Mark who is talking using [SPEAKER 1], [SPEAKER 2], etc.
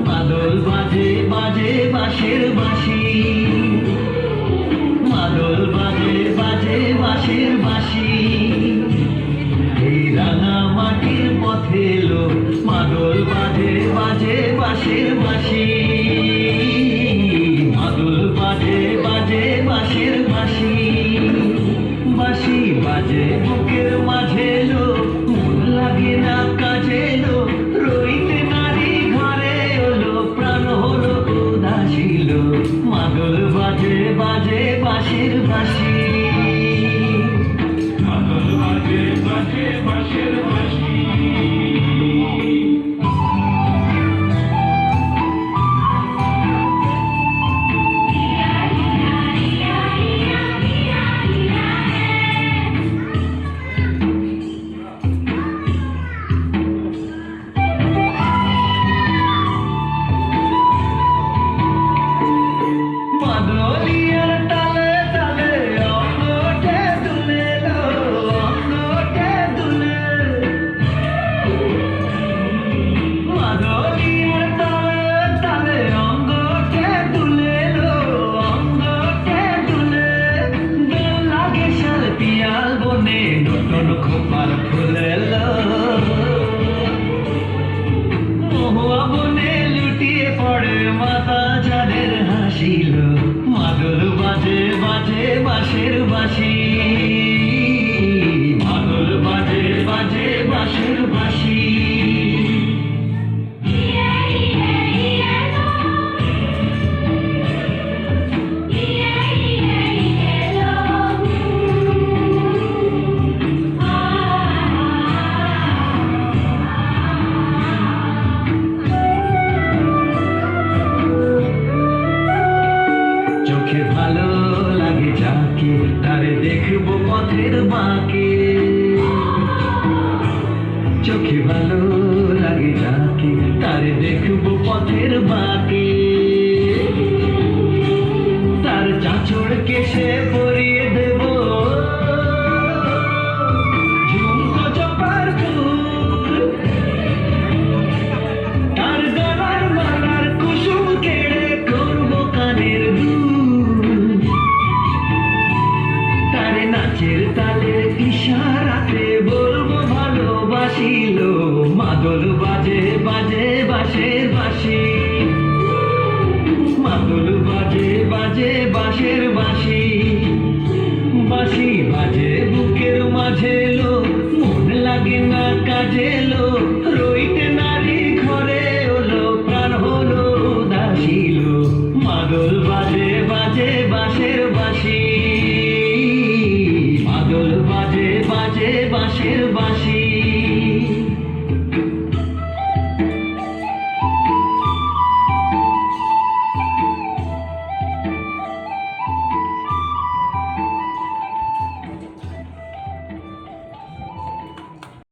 [SPEAKER 1] মাদল বাজে বাজে বাঁশের বাঁশি, মাদল বাজে বাজে বাঁশের বাঁশি। এই রাঙা মাটির পথে এলো মাদল বাজে বাজে বাঁশের বাঁশি, মাদল বাজে বাজে বাঁশের বাঁশি। বাঁশি বাজে বুকের মাঝে এলো, মন লাগে না কাজে এলো, রইতে নারী ঘরে এলো, প্রাণ হলো উদাসীল। মাদল বাজে বাজে বাঁশের বাঁশি, মাদল বাজে বাজে বাঁশের বাঁশি। মাদলিয়ার তালে তালে অঙ্গটে দুলে লো, অঙ্গটে দুলে। মাদলিয়ার তালে তালে অঙ্গটে দুলে লো, অঙ্গটে দুলে। দোল লাগে শাল পিয়াল বনে, নতুন খোপার ফুলে লো। মহুয়া বনে লুটিয়ে পড়ে মাথা ঝাড়ের হাসিল। মাদল বাজে বাজে বাঁশের বাঁশি, মাদল বাজে বাজে বাঁশের বাঁশি। চোখে ভালো লাগে যাকে, তারে দেখবো পথের বাঁকে। চোখে ভালো লাগে যাকে, তারে দেখবো পথের বাঁকে। তার চাঁচড় কেশে পরিয়ে দেব ঝুমকো চপার ফুল, তার গলার মালার কুসুম কেড়ে করবো কানের দুল। তারে নাচের তালের ইশারাতে বলবো ভালোবাসিল। মাদল বাজে বাজে বাঁশের বাঁশি, মাদল বাজে বাজে বাঁশের বাঁশি। বাঁশি বাজে বুকের মাঝে এলো, মন লাগে না